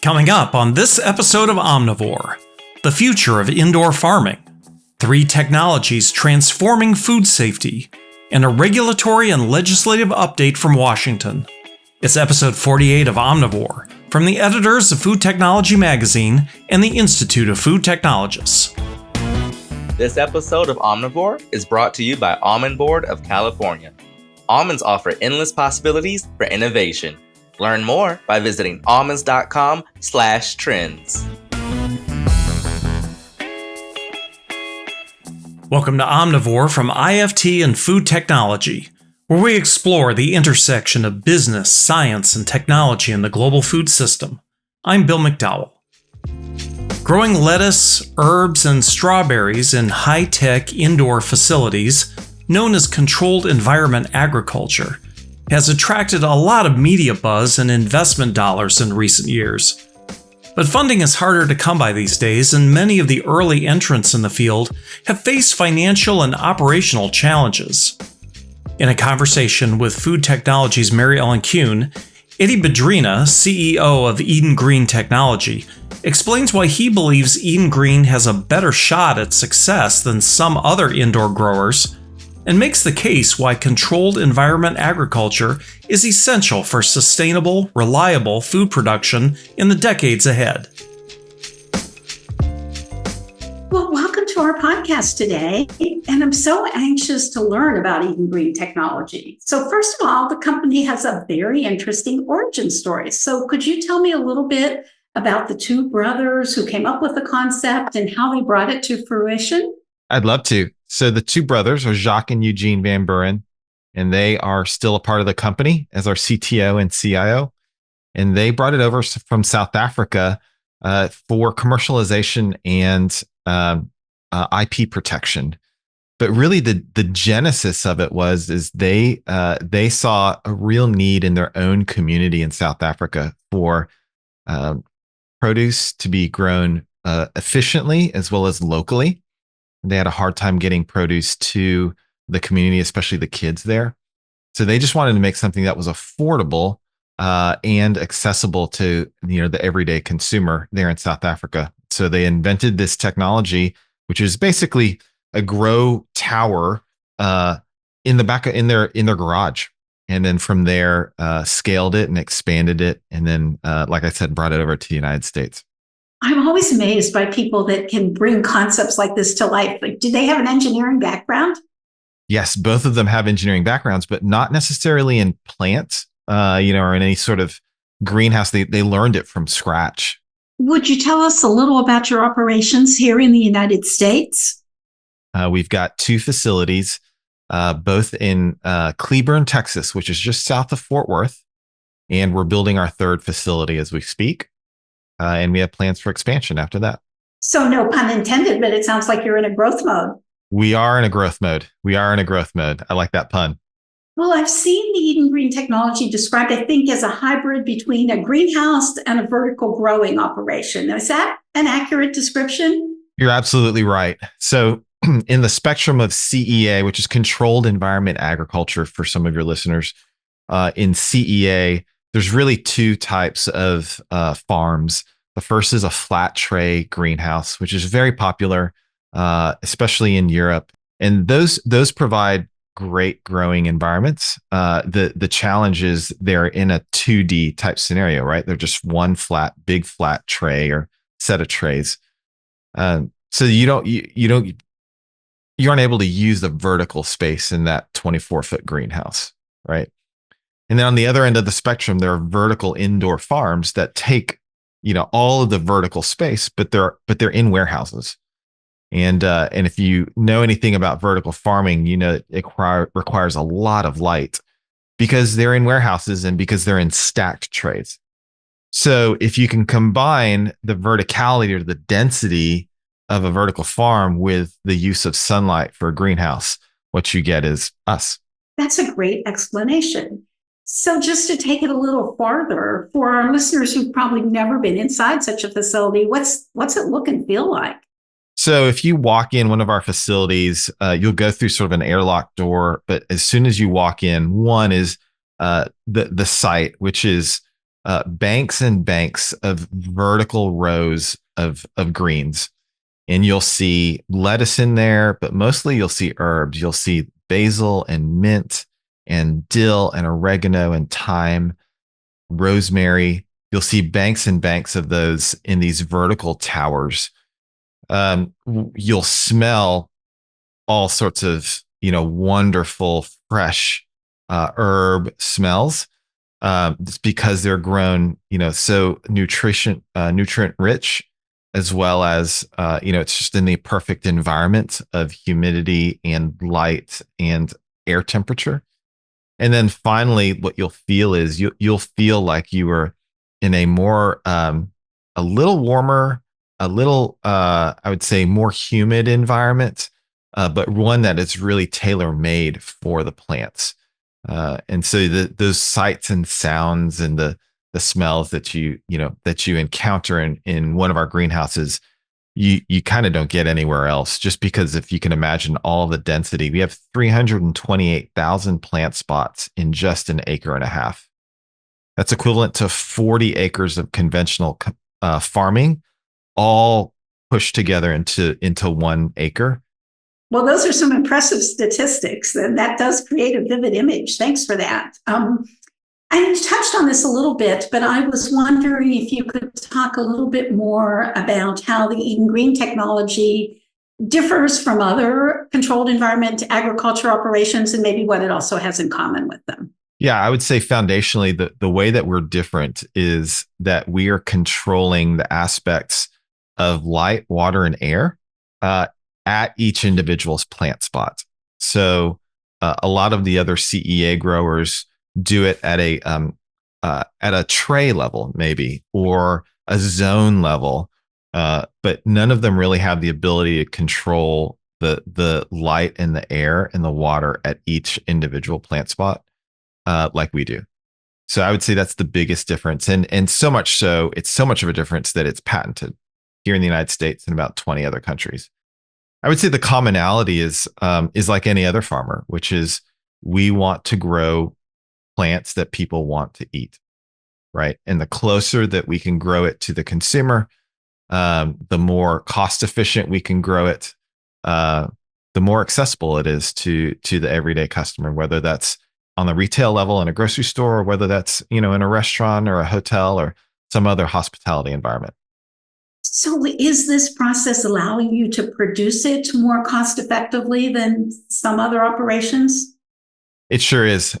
Coming up on this episode of Omnivore, the future of indoor farming, 3 technologies transforming food safety, and a regulatory and legislative update from Washington. It's episode 48 of Omnivore, from the editors of Food Technology magazine and the Institute of Food Technologists. This episode of Omnivore is brought to you by Almond Board of California. Almonds offer endless possibilities for innovation. Learn more by visiting almonds.com/trends. Welcome to Omnivore from IFT and Food Technology, where we explore the intersection of business, science, and technology in the global food system. I'm Bill McDowell. Growing lettuce, herbs, and strawberries in high-tech indoor facilities, known as controlled environment agriculture, has attracted a lot of media buzz and investment dollars in recent years. But funding is harder to come by these days, and many of the early entrants in the field have faced financial and operational challenges. In a conversation with Food Technology's Mary Ellen Kuhn, Eddy Badrina, CEO of Eden Green Technology, explains why he believes Eden Green has a better shot at success than some other indoor growers, and makes the case why controlled environment agriculture is essential for sustainable, reliable food production in the decades ahead. Well, welcome to our podcast today, and I'm so anxious to learn about Eden Green Technology. So first of all, the company has a very interesting origin story. So could you tell me a little bit about the 2 brothers who came up with the concept and how they brought it to fruition? I'd love to. So the 2 brothers are Jacques and Eugene Van Buren, and they are still a part of the company as our CTO and CIO. And they brought it over from South Africa for commercialization and IP protection. But really, the genesis of it is they saw a real need in their own community in South Africa for produce to be grown efficiently as well as locally. They had a hard time getting produce to the community, especially the kids there. So they just wanted to make something that was affordable and accessible to the everyday consumer there in South Africa. So they invented this technology, which is basically a grow tower in the back in their garage, and then from there scaled it and expanded it, and then like I said, brought it over to the United States. I'm always amazed by people that can bring concepts like this to life. Like, do they have an engineering background? Yes, both of them have engineering backgrounds, but not necessarily in plants, or in any sort of greenhouse. They learned it from scratch. Would you tell us a little about your operations here in the United States? We've got 2 facilities, both in Cleburne, Texas, which is just south of Fort Worth, and we're building our 3rd facility as we speak. And we have plans for expansion after that. So no pun intended, but it sounds like you're in a growth mode. We are in a growth mode. I like that pun. Well, I've seen the Eden Green Technology described, I think, as a hybrid between a greenhouse and a vertical growing operation. Is that an accurate description? You're absolutely right. So in the spectrum of CEA, which is controlled environment agriculture for some of your listeners, in CEA, there's really 2 types of farms. The first is a flat tray greenhouse, which is very popular, especially in Europe. And those provide great growing environments. The challenge is they're in a 2D type scenario, right? They're just one big flat tray or set of trays. So you aren't able to use the vertical space in that 24-foot greenhouse, right? And then on the other end of the spectrum, there are vertical indoor farms that take, all of the vertical space, but they're in warehouses. And if you know anything about vertical farming, it requires a lot of light because they're in warehouses and because they're in stacked trays. So if you can combine the verticality or the density of a vertical farm with the use of sunlight for a greenhouse, what you get is us. That's a great explanation. So just to take it a little farther, for our listeners who've probably never been inside such a facility, what's it look and feel like? So if you walk in one of our facilities, you'll go through sort of an airlock door. But as soon as you walk in, one is the site, which is banks and banks of vertical rows of greens. And you'll see lettuce in there, but mostly you'll see herbs. You'll see basil and mint and dill and oregano and thyme, rosemary. You'll see banks and banks of those in these vertical towers. You'll smell all sorts of, wonderful, fresh herb smells. It's because they're grown, so nutrient rich, as well as, it's just in the perfect environment of humidity and light and air temperature. And then finally, what you'll feel is you'll feel like you were in a more, a little warmer, a little, I would say more humid environment, but one that is really tailor made for the plants. And so those sights and sounds and the smells that you encounter in one of our greenhouses, you kind of don't get anywhere else, just because if you can imagine all the density, we have 328,000 plant spots in just an acre and a half. That's equivalent to 40 acres of conventional farming, all pushed together into 1 acre. Well, those are some impressive statistics, and that does create a vivid image. Thanks for that. I touched on this a little bit, but I was wondering if you could talk a little bit more about how the Eden Green technology differs from other controlled environment agriculture operations, and maybe what it also has in common with them. Yeah, I would say foundationally, the way that we're different is that we are controlling the aspects of light, water, and air at each individual's plant spot. So a lot of the other CEA growers do it at a tray level, maybe, or a zone level, but none of them really have the ability to control the light and the air and the water at each individual plant spot like we do. So I would say that's the biggest difference, and so much so, it's so much of a difference that it's patented here in the United States and about 20 other countries. I would say the commonality is like any other farmer, which is we want to grow plants that people want to eat, right? And the closer that we can grow it to the consumer, the more cost efficient we can grow it, the more accessible it is to the everyday customer, whether that's on the retail level in a grocery store, or whether that's in a restaurant or a hotel or some other hospitality environment. So is this process allowing you to produce it more cost effectively than some other operations? It sure is.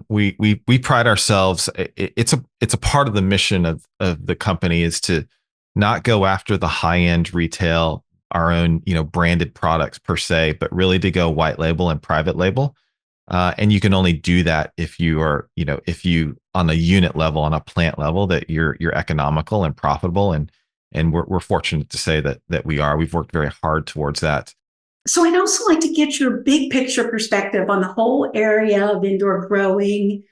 We pride ourselves. It's a part of the mission of the company is to not go after the high end retail, our own branded products per se, but really to go white label and private label. And you can only do that if you are if you on a unit level, on a plant level, that you're economical and profitable, and we're fortunate to say that we are. We've worked very hard towards that. So I'd also like to get your big picture perspective on the whole area of indoor growing.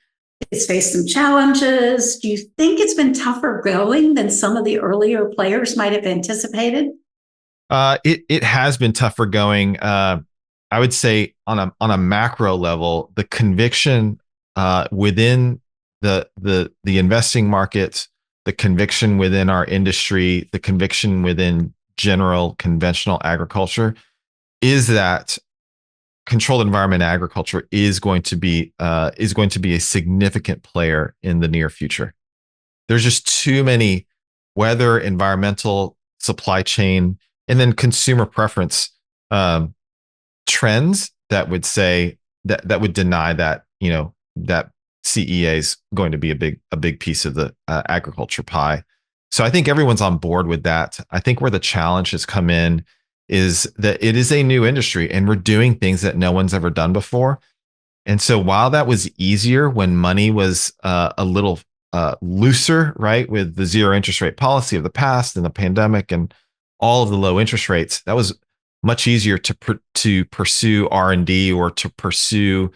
It's faced some challenges. Do you think it's been tougher going than some of the earlier players might have anticipated? It has been tougher going. I would say on a macro level, the conviction within the investing market, the conviction within our industry, the conviction within general conventional agriculture is that controlled environment agriculture is going to be a significant player in the near future. There's just too many weather, environmental, supply chain, and then consumer preference trends that would say that would deny that that CEA is going to be a big piece of the agriculture pie. So I think everyone's on board with that. I think where the challenge has come in is that it is a new industry and we're doing things that no one's ever done before. And so while that was easier when money was a little looser, right, with the zero interest rate policy of the past and the pandemic and all of the low interest rates, that was much easier to pursue R&D or to pursue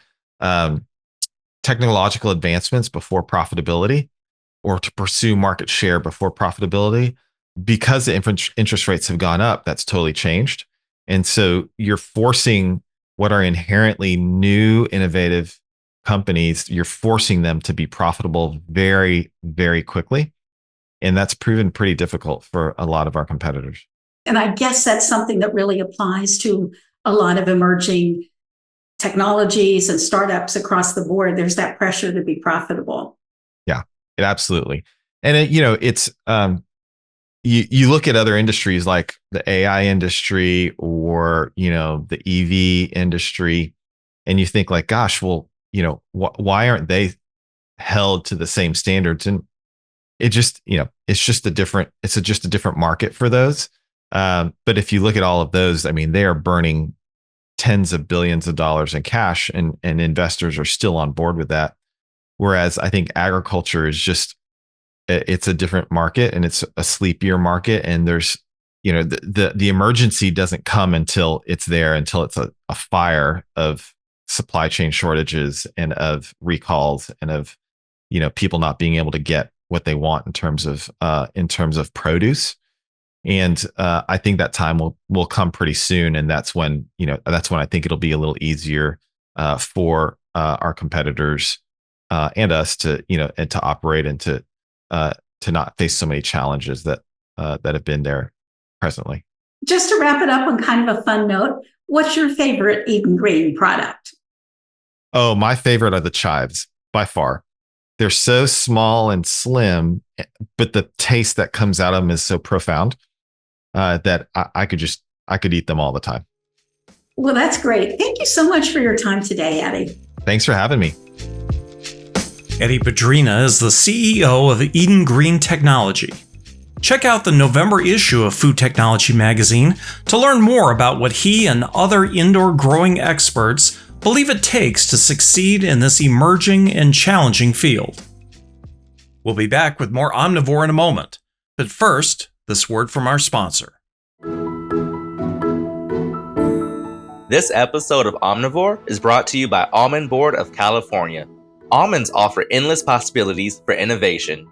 technological advancements before profitability, or to pursue market share before profitability. Because the interest rates have gone up, that's totally changed. And so you're forcing what are inherently new, innovative companies, you're forcing them to be profitable very, very quickly. And that's proven pretty difficult for a lot of our competitors. And I guess that's something that really applies to a lot of emerging technologies and startups across the board. There's that pressure to be profitable. Yeah, absolutely. And it's you look at other industries like the AI industry or the EV industry, and you think like, gosh, well, why aren't they held to the same standards? And it just it's just a different market for those. But if you look at all of those, I mean, they are burning tens of billions of dollars in cash, and investors are still on board with that. Whereas I think agriculture is it's a different market, and it's a sleepier market. And there's, the emergency doesn't come until it's there, until it's a fire of supply chain shortages and of recalls and of, people not being able to get what they want in terms of produce. And I think that time will come pretty soon. And that's when I think it'll be a little easier for our competitors and us to, and to operate and to not face so many challenges that have been there presently. Just to wrap it up on kind of a fun note, what's your favorite Eden Green product? Oh, my favorite are the chives by far. They're so small and slim, but the taste that comes out of them is so profound that I could eat them all the time. Well, that's great. Thank you so much for your time today, Eddy. Thanks for having me. Eddy Badrina is the CEO of Eden Green Technology. Check out the November issue of Food Technology magazine to learn more about what he and other indoor growing experts believe it takes to succeed in this emerging and challenging field. We'll be back with more Omnivore in a moment, but first, this word from our sponsor. This episode of Omnivore is brought to you by Almond Board of California. Almonds offer endless possibilities for innovation.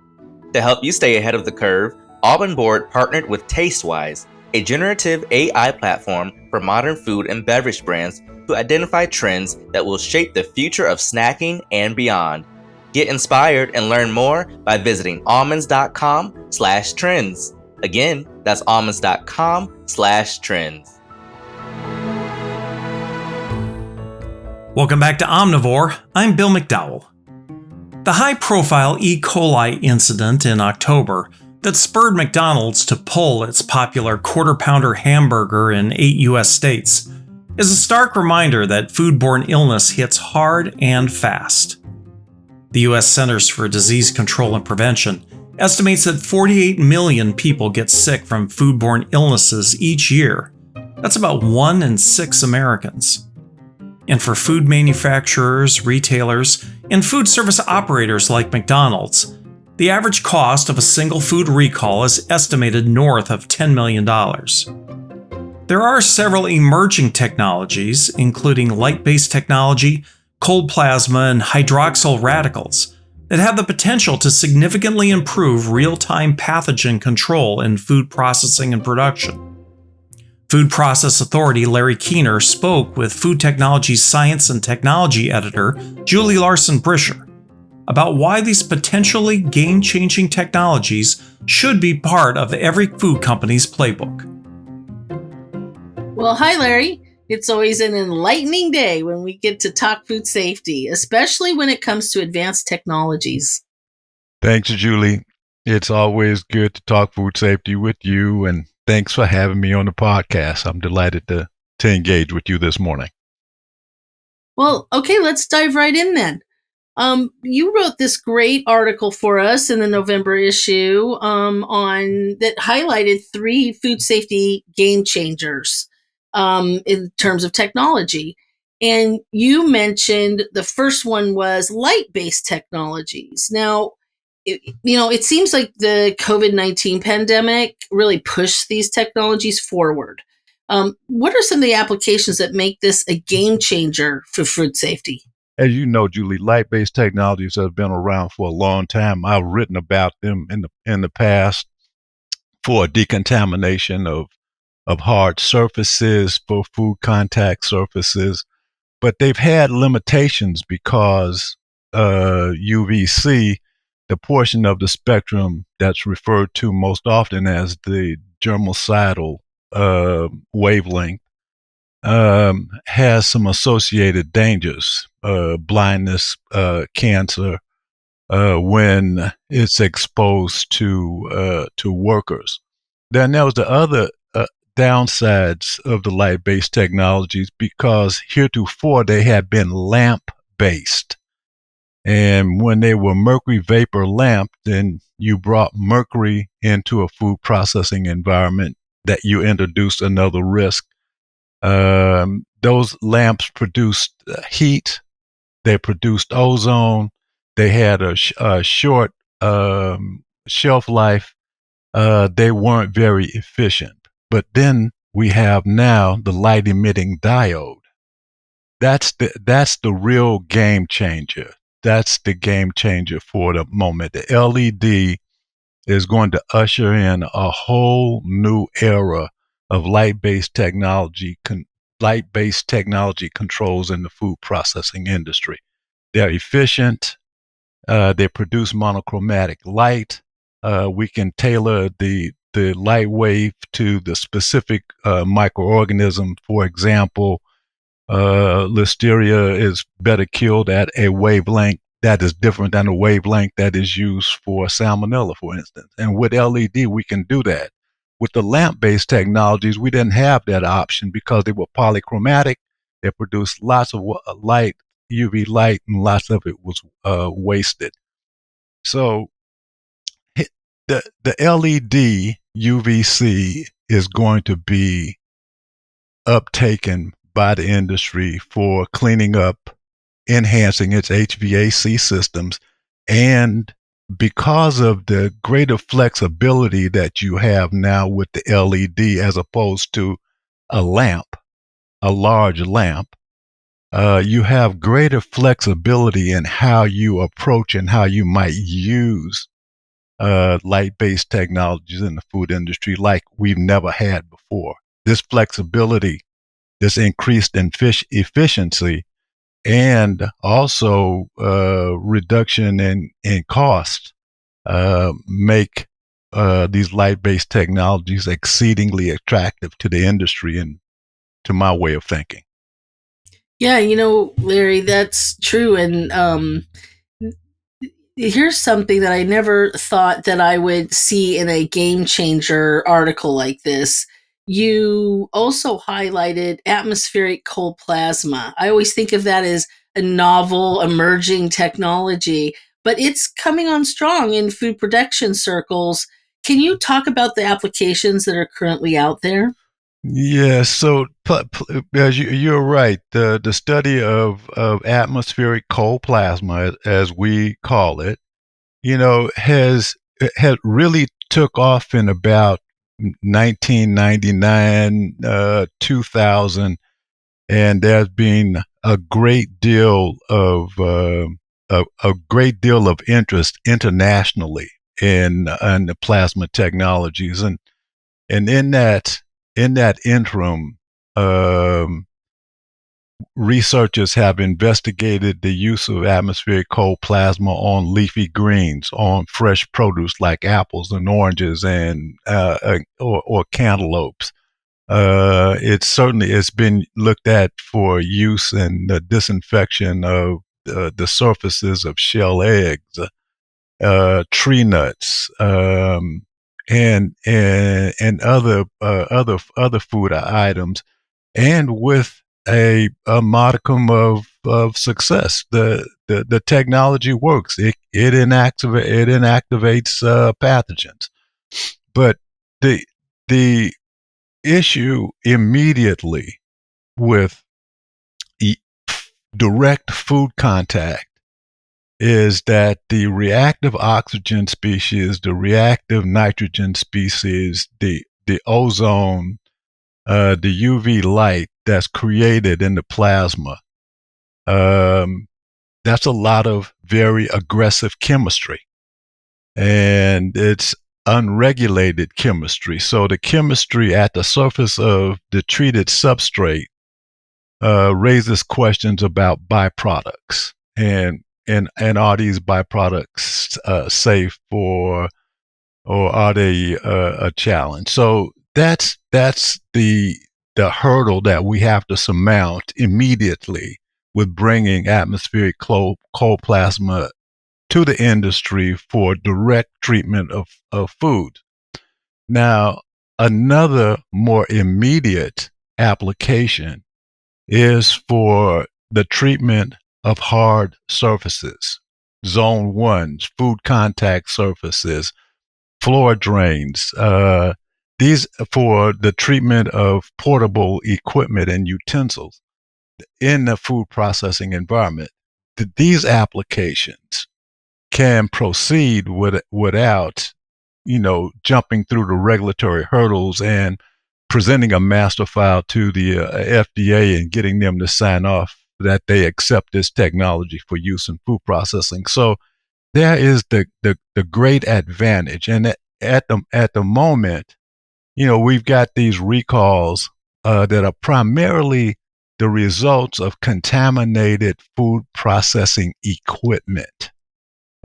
To help you stay ahead of the curve, Almond Board partnered with TasteWise, a generative AI platform for modern food and beverage brands to identify trends that will shape the future of snacking and beyond. Get inspired and learn more by visiting almonds.com/trends. Again, that's almonds.com/trends. Welcome back to Omnivore. I'm Bill McDowell. The high-profile E. coli incident in October that spurred McDonald's to pull its popular quarter-pounder hamburger in 8 U.S. states is a stark reminder that foodborne illness hits hard and fast. The U.S. Centers for Disease Control and Prevention estimates that 48 million people get sick from foodborne illnesses each year. That's about 1 in 6 Americans. And for food manufacturers, retailers, and food service operators like McDonald's, the average cost of a single food recall is estimated north of $10 million. There are several emerging technologies, including light-based technology, cold plasma, and hydroxyl radicals, that have the potential to significantly improve real-time pathogen control in food processing and production. Food Process Authority Larry Keener spoke with Food Technology's Science and Technology editor, Julie Larson-Brisher, about why these potentially game-changing technologies should be part of every food company's playbook. Well, hi, Larry. It's always an enlightening day when we get to talk food safety, especially when it comes to advanced technologies. Thanks, Julie. It's always good to talk food safety with you, and thanks for having me on the podcast. I'm delighted to engage with you this morning. Well, okay, let's dive right in then. You wrote this great article for us in the November issue on that highlighted 3 food safety game changers in terms of technology. And you mentioned the first one was light-based technologies. Now, it seems like the COVID-19 pandemic really pushed these technologies forward. What are some of the applications that make this a game changer for food safety? As you know, Julie, light-based technologies have been around for a long time. I've written about them in the past for decontamination of hard surfaces, for food contact surfaces. but they've had limitations because UVC, the portion of the spectrum that's referred to most often as the germicidal wavelength, has some associated dangers, blindness, cancer, when it's exposed to workers. Then there was the other downsides of the light-based technologies, because heretofore they had been lamp-based. And when they were mercury vapor lamp, then you brought mercury into a food processing environment that you introduced another risk. Those lamps produced heat, they produced ozone, they had a short shelf life, they weren't very efficient. But then we have now the light emitting diode. That's the real game changer. That's the game changer for the moment. The LED is going to usher in a whole new era of light-based technology controls in the food processing industry. They're efficient. They produce monochromatic light. We can tailor the light wave to the specific microorganism. For example, Listeria is better killed at a wavelength that is different than a wavelength that is used for salmonella, for instance. And with LED, we can do that. With the lamp-based technologies, we didn't have that option because they were polychromatic. They produced lots of light, UV light, and lots of it was wasted. So the LED UVC is going to be uptaken by the industry for cleaning up, enhancing its HVAC systems, and because of the greater flexibility that you have now with the LED as opposed to a lamp, a large lamp, you have greater flexibility in how you approach and how you might use light-based technologies in the food industry like we've never had before. This flexibility, this increased efficiency, and also reduction in cost make these light-based technologies exceedingly attractive to the industry and to my way of thinking. Yeah, Larry, that's true. And here's something that I never thought that I would see in a game changer article like this. You also highlighted atmospheric cold plasma. I always think of that as a novel emerging technology, but it's coming on strong in food production circles. Can you talk about the applications that are currently out there? Yeah, so as you're right, the study of atmospheric cold plasma, as we call it, has really took off in about 1999, 2000, and there's been a great deal of interest internationally in the plasma technologies, and in that interim, researchers have investigated the use of atmospheric cold plasma on leafy greens, on fresh produce like apples and oranges and or cantaloupes. It's been looked at for use in the disinfection of the surfaces of shell eggs, tree nuts, and other food items, and with a modicum of success. The technology works. It inactivates pathogens, but the issue immediately with direct food contact is that the reactive oxygen species, the reactive nitrogen species, the ozone, the UV light that's created in the plasma, that's a lot of very aggressive chemistry. And it's unregulated chemistry. So the chemistry at the surface of the treated substrate raises questions about byproducts and are these byproducts safe or are they a challenge? So that's the hurdle that we have to surmount immediately with bringing atmospheric cold plasma to the industry for direct treatment of food. Now, another more immediate application is for the treatment of hard surfaces, zone 1s, food contact surfaces, floor drains, these for the treatment of portable equipment and utensils in the food processing environment. These applications can proceed without, jumping through the regulatory hurdles and presenting a master file to the FDA and getting them to sign off that they accept this technology for use in food processing. So there is the great advantage. And at the moment, we've got these recalls that are primarily the results of contaminated food processing equipment.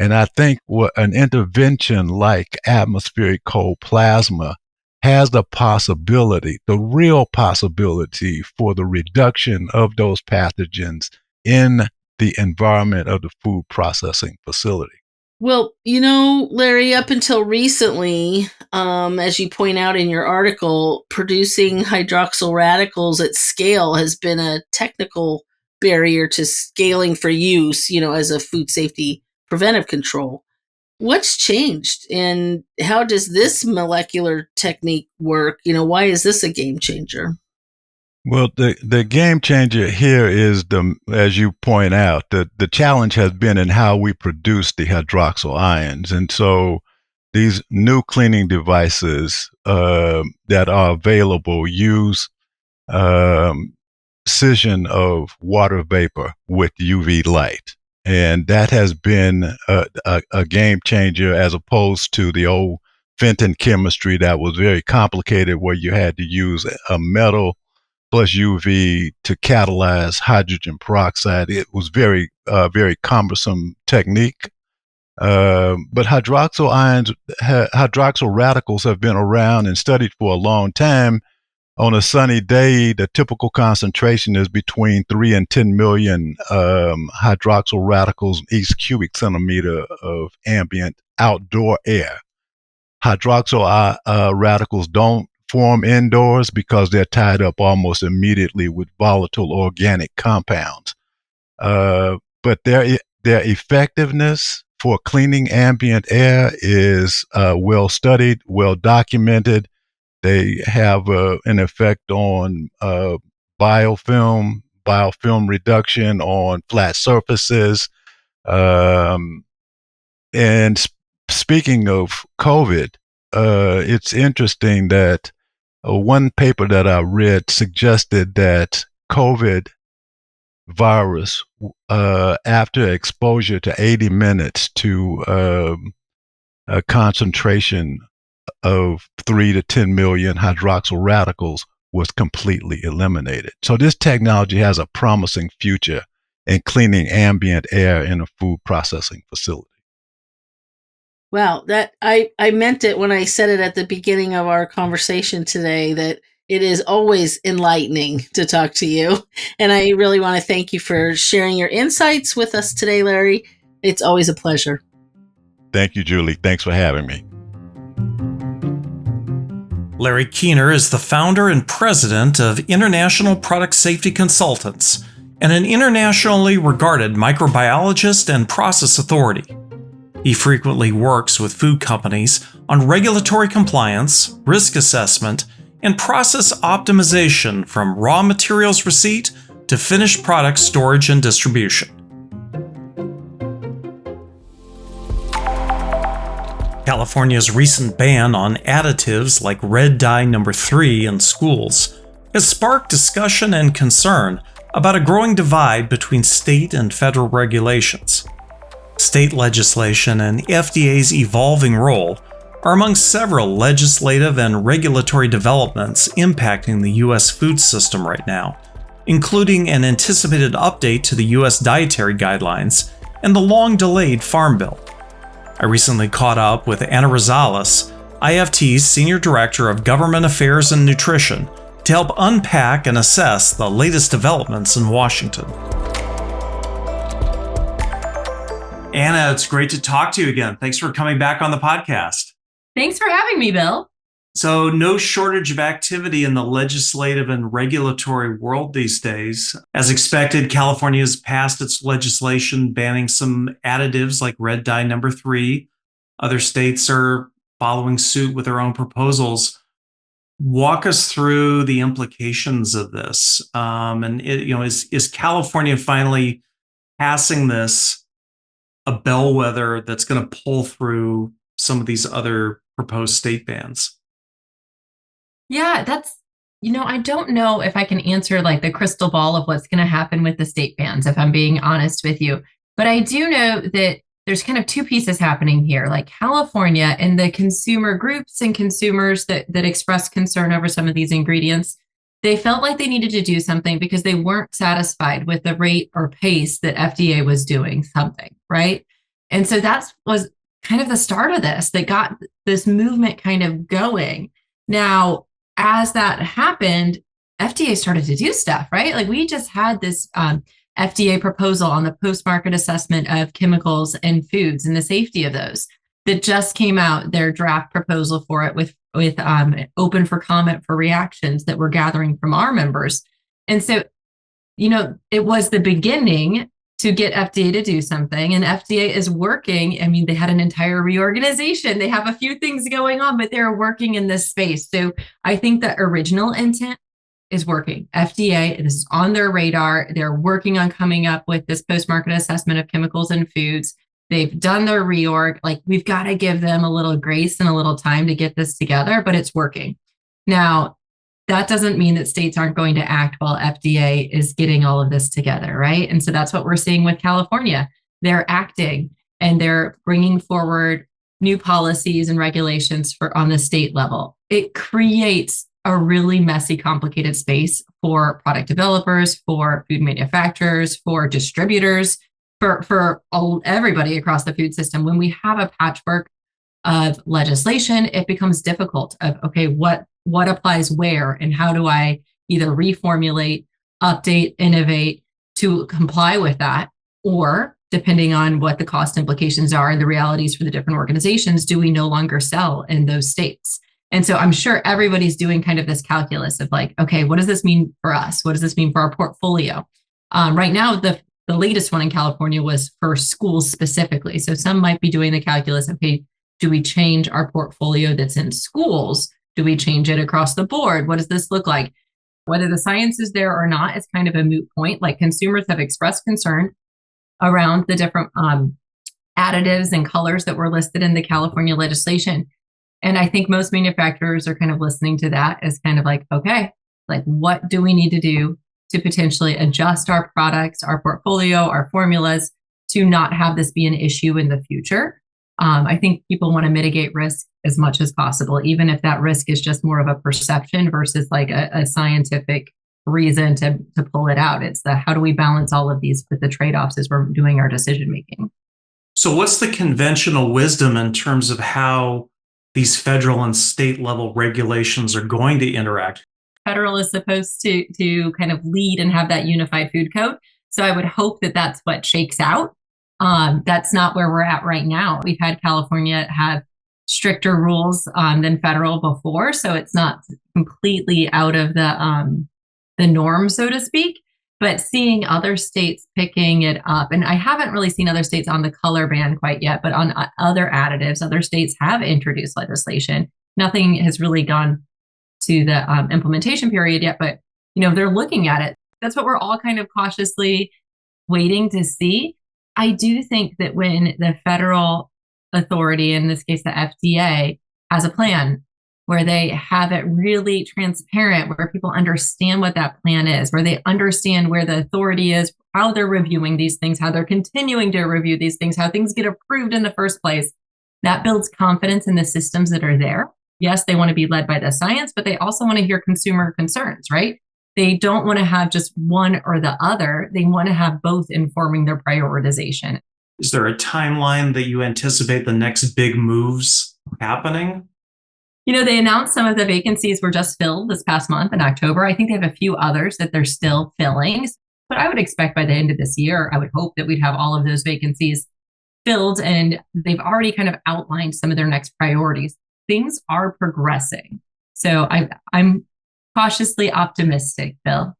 And I think what an intervention like atmospheric cold plasma has the real possibility for the reduction of those pathogens in the environment of the food processing facility. Well, Larry, up until recently, as you point out in your article, producing hydroxyl radicals at scale has been a technical barrier to scaling for use, as a food safety preventive control. What's changed, and how does this molecular technique work? Why is this a game changer? Well, the game changer here is as you point out, the challenge has been in how we produce the hydroxyl ions. And so these new cleaning devices that are available use scission of water vapor with UV light. And that has been a game changer as opposed to the old Fenton chemistry that was very complicated, where you had to use a metal plus UV to catalyze hydrogen peroxide. It was very cumbersome technique. But hydroxyl radicals have been around and studied for a long time. On a sunny day, the typical concentration is between 3 and 10 million hydroxyl radicals in each cubic centimeter of ambient outdoor air. Hydroxyl radicals don't form indoors because they're tied up almost immediately with volatile organic compounds. But their effectiveness for cleaning ambient air is well studied, well documented. They have an effect on biofilm reduction on flat surfaces. And speaking of COVID, it's interesting that one paper that I read suggested that COVID virus, after exposure to 80 minutes to a concentration of 3 to 10 million hydroxyl radicals, was completely eliminated. So this technology has a promising future in cleaning ambient air in a food processing facility. Wow, that I meant it when I said it at the beginning of our conversation today, that it is always enlightening to talk to you. And I really want to thank you for sharing your insights with us today, Larry. It's always a pleasure. Thank you, Julie. Thanks for having me. Larry Keener is the founder and president of International Product Safety Consultants and an internationally regarded microbiologist and process authority. He frequently works with food companies on regulatory compliance, risk assessment, and process optimization from raw materials receipt to finished product storage and distribution. California's recent ban on additives like red dye number 3 in schools has sparked discussion and concern about a growing divide between state and federal regulations. State legislation and FDA's evolving role are among several legislative and regulatory developments impacting the U.S. food system right now, including an anticipated update to the U.S. dietary guidelines and the long-delayed Farm Bill. I recently caught up with Anna Rosales, IFT's Senior Director of Government Affairs and Nutrition, to help unpack and assess the latest developments in Washington. Anna, it's great to talk to you again. Thanks for coming back on the podcast. Thanks for having me, Bill. So, no shortage of activity in the legislative and regulatory world these days. As expected, California has passed its legislation banning some additives like red dye number 3. Other states are following suit with their own proposals. Walk us through the implications of this. Is California finally passing this a bellwether that's going to pull through some of these other proposed state bans? Yeah, I don't know if I can answer like the crystal ball of what's going to happen with the state bans, if I'm being honest with you. But I do know that there's kind of two pieces happening here, like California and the consumer groups and consumers that express concern over some of these ingredients. They felt like they needed to do something because they weren't satisfied with the rate or pace that FDA was doing something, right? And so that was kind of the start of this that got this movement kind of going. Now, as that happened, FDA started to do stuff, right? Like we just had this FDA proposal on the post-market assessment of chemicals and foods and the safety of those that just came out, their draft proposal for it with open for comment for reactions that we're gathering from our members. And so, it was the beginning to get FDA to do something, and FDA is working. I mean, they had an entire reorganization. They have a few things going on, but they're working in this space. So I think the original intent is working. FDA, this is on their radar. They're working on coming up with this post-market assessment of chemicals and foods. They've done their reorg. Like we've got to give them a little grace and a little time to get this together, but it's working. Now, that doesn't mean that states aren't going to act while FDA is getting all of this together, right? And so that's what we're seeing with California. They're acting and they're bringing forward new policies and regulations on the state level. It creates a really messy, complicated space for product developers, for food manufacturers, for distributors, for everybody across the food system. When we have a patchwork of legislation, it becomes difficult of, okay, what applies where and how do I either reformulate, update, innovate to comply with that? Or depending on what the cost implications are and the realities for the different organizations, do we no longer sell in those states? And so I'm sure everybody's doing kind of this calculus of like, okay, what does this mean for us? What does this mean for our portfolio? Right now, the latest one in California was for schools specifically. So some might be doing the calculus of, hey, do we change our portfolio that's in schools? Do we change it across the board? What does this look like? Whether the science is there or not is kind of a moot point. Like consumers have expressed concern around the different additives and colors that were listed in the California legislation. And I think most manufacturers are kind of listening to that as kind of like, okay, like what do we need to do to potentially adjust our products, our portfolio, our formulas to not have this be an issue in the future? I think people want to mitigate risk as much as possible, even if that risk is just more of a perception versus like a scientific reason to pull it out. It's the how do we balance all of these with the trade-offs as we're doing our decision making. So what's the conventional wisdom in terms of how these federal and state level regulations are going to interact? Federal is supposed to kind of lead and have that unified food code. So I would hope that that's what shakes out. That's not where we're at right now. We've had California have stricter rules than federal before, so it's not completely out of the norm, so to speak. But seeing other states picking it up, and I haven't really seen other states on the color ban quite yet, but on other additives, other states have introduced legislation. Nothing has really gone to the implementation period yet, but they're looking at it. That's what we're all kind of cautiously waiting to see. I do think that when the federal authority, in this case the FDA, has a plan where they have it really transparent, where people understand what that plan is, where they understand where the authority is, how they're reviewing these things, how they're continuing to review these things, how things get approved in the first place, that builds confidence in the systems that are there. Yes, they want to be led by the science, but they also want to hear consumer concerns, right? They don't want to have just one or the other. They want to have both informing their prioritization. Is there a timeline that you anticipate the next big moves happening? They announced some of the vacancies were just filled this past month in October. I think they have a few others that they're still filling. But I would expect by the end of this year, I would hope that we'd have all of those vacancies filled. And they've already kind of outlined some of their next priorities. Things are progressing. So I'm cautiously optimistic, Bill.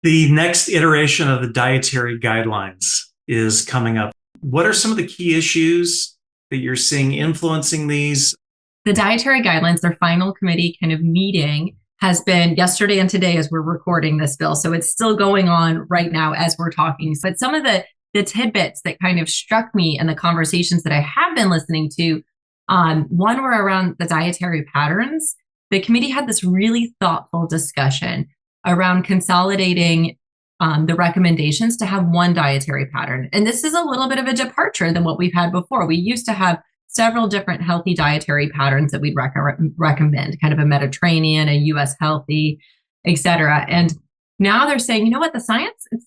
The next iteration of the dietary guidelines is coming up. What are some of the key issues that you're seeing influencing these? The dietary guidelines, their final committee kind of meeting has been yesterday and today as we're recording this, Bill. So it's still going on right now as we're talking. But some of the tidbits that kind of struck me in the conversations that I have been listening to, one were around the dietary patterns. The committee had this really thoughtful discussion around consolidating the recommendations to have one dietary pattern. And this is a little bit of a departure than what we've had before. We used to have several different healthy dietary patterns that we'd recommend, kind of a Mediterranean, a US healthy, et cetera. And now they're saying, you know what, the science is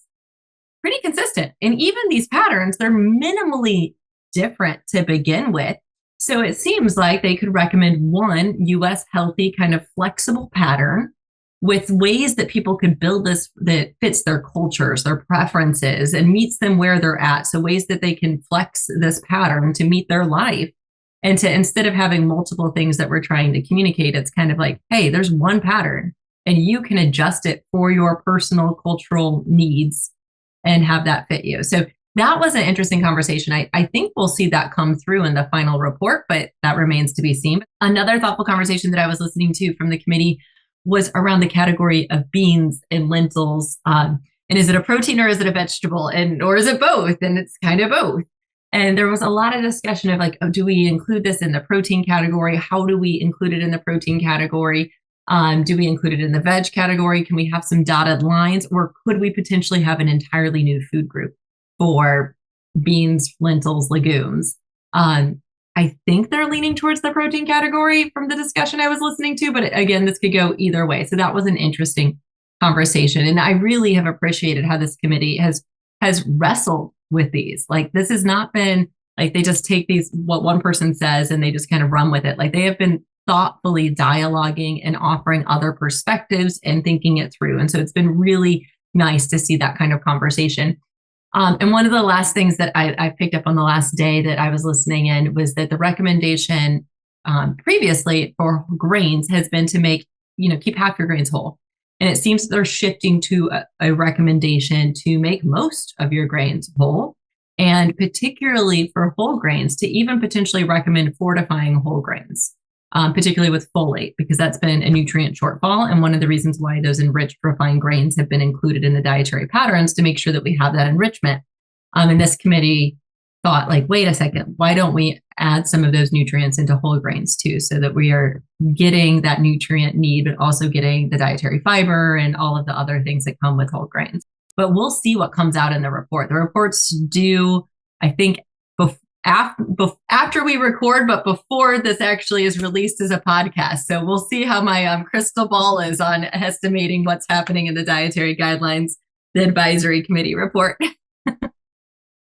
pretty consistent. And even these patterns, they're minimally different to begin with. So it seems like they could recommend one US healthy kind of flexible pattern with ways that people could build this that fits their cultures, their preferences, and meets them where they're at. So ways that they can flex this pattern to meet their life. And to, instead of having multiple things that we're trying to communicate, it's kind of like, hey, there's one pattern and you can adjust it for your personal cultural needs and have that fit you. So that was an interesting conversation. I think we'll see that come through in the final report, but that remains to be seen. Another thoughtful conversation that I was listening to from the committee was around the category of beans and lentils. And is it a protein or is it a vegetable? Or is it both? And it's kind of both. And there was a lot of discussion of like, oh, do we include this in the protein category? How do we include it in the protein category? Do we include it in the veg category? Can we have some dotted lines? Or could we potentially have an entirely new food group for beans, lentils, legumes? I think they're leaning towards the protein category from the discussion I was listening to, but again, this could go either way. So that was an interesting conversation. And I really have appreciated how this committee has wrestled with these. Like, this has not been like they just take these, what one person says, and they just kind of run with it. Like, they have been thoughtfully dialoguing and offering other perspectives and thinking it through. And so it's been really nice to see that kind of conversation. And one of the last things that I picked up on the last day that I was listening in was that the recommendation previously for grains has been to make, keep half your grains whole. And it seems they're shifting to a recommendation to make most of your grains whole, and particularly for whole grains, to even potentially recommend fortifying whole grains, particularly with folate, because that's been a nutrient shortfall. And one of the reasons why those enriched refined grains have been included in the dietary patterns to make sure that we have that enrichment. And this committee thought, like, wait a second, why don't we add some of those nutrients into whole grains too, so that we are getting that nutrient need, but also getting the dietary fiber and all of the other things that come with whole grains. But we'll see what comes out in the report. The report's due, I think, after we record, but before this actually is released as a podcast. So we'll see how my crystal ball is on estimating what's happening in the dietary guidelines, the advisory committee report.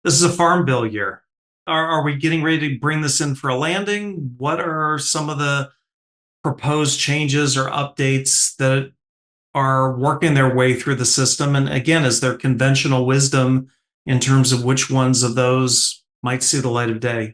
This is a farm bill year. Are we getting ready to bring this in for a landing? What are some of the proposed changes or updates that are working their way through the system? And again, is there conventional wisdom in terms of which ones of those might see the light of day?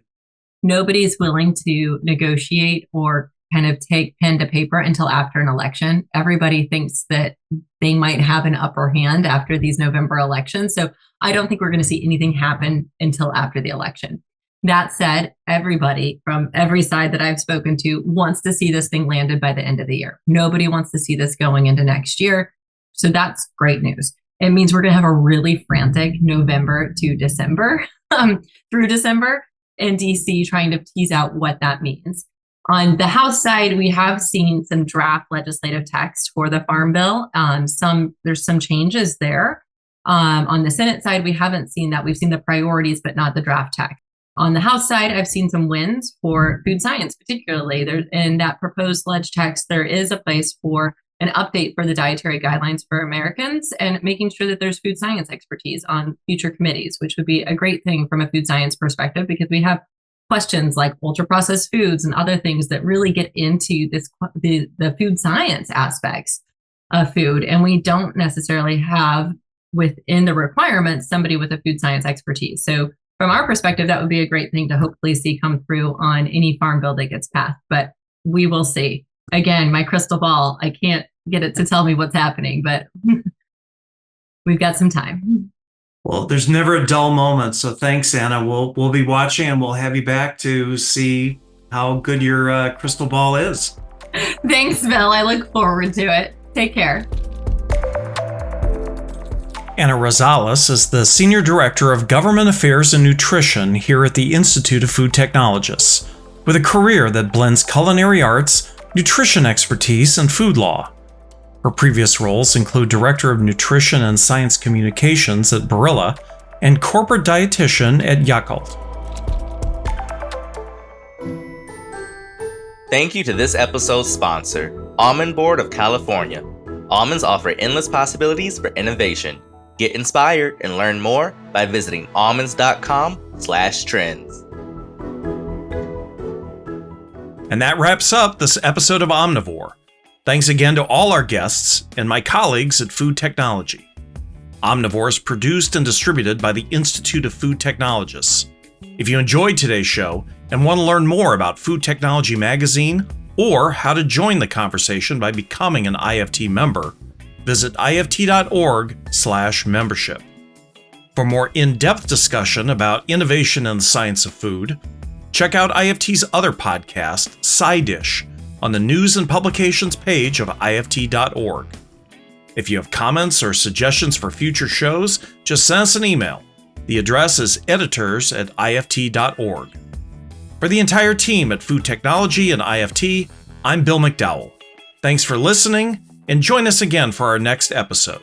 Nobody's willing to negotiate or kind of take pen to paper until after an election. Everybody thinks that they might have an upper hand after these November elections. So I don't think we're going to see anything happen until after the election. That said, everybody from every side that I've spoken to wants to see this thing landed by the end of the year. Nobody wants to see this going into next year. So that's great news. It means we're going to have a really frantic November to December, through December in DC, trying to tease out what that means. On the House side, we have seen some draft legislative text for the Farm Bill. There's some changes there. On the Senate side, we haven't seen that. We've seen the priorities, but not the draft text. On the House side, I've seen some wins for food science, particularly. In that proposed ledge text, there is a place for an update for the dietary guidelines for Americans and making sure that there's food science expertise on future committees, which would be a great thing from a food science perspective, because we have questions like ultra processed foods and other things that really get into the food science aspects of food. And we don't necessarily have within the requirements somebody with a food science expertise. So from our perspective, that would be a great thing to hopefully see come through on any farm bill that gets passed, but we will see. Again, my crystal ball, I can't get it to tell me what's happening, but we've got some time. Well, there's never a dull moment. So thanks, Anna. We'll be watching, and we'll have you back to see how good your crystal ball is. Thanks, Bill. I look forward to it. Take care. Anna Rosales is the Senior Director of Government Affairs and Nutrition here at the Institute of Food Technologists, with a career that blends culinary arts, nutrition expertise, and food law. Her previous roles include Director of Nutrition and Science Communications at Barilla and Corporate Dietitian at Yakult. Thank you to this episode's sponsor, Omnivore of California. Almonds offer endless possibilities for innovation. Get inspired and learn more by visiting almonds.com/trends. And that wraps up this episode of Omnivore. Thanks again to all our guests and my colleagues at Food Technology. Omnivore is produced and distributed by the Institute of Food Technologists. If you enjoyed today's show and want to learn more about Food Technology Magazine or how to join the conversation by becoming an IFT member, visit ift.org/membership. For more in-depth discussion about innovation in the science of food, check out IFT's other podcast, Side Dish, on the News and Publications page of ift.org. If you have comments or suggestions for future shows, just send us an email. The address is editors@ift.org. For the entire team at Food Technology and IFT, I'm Bill McDowell. Thanks for listening, and join us again for our next episode.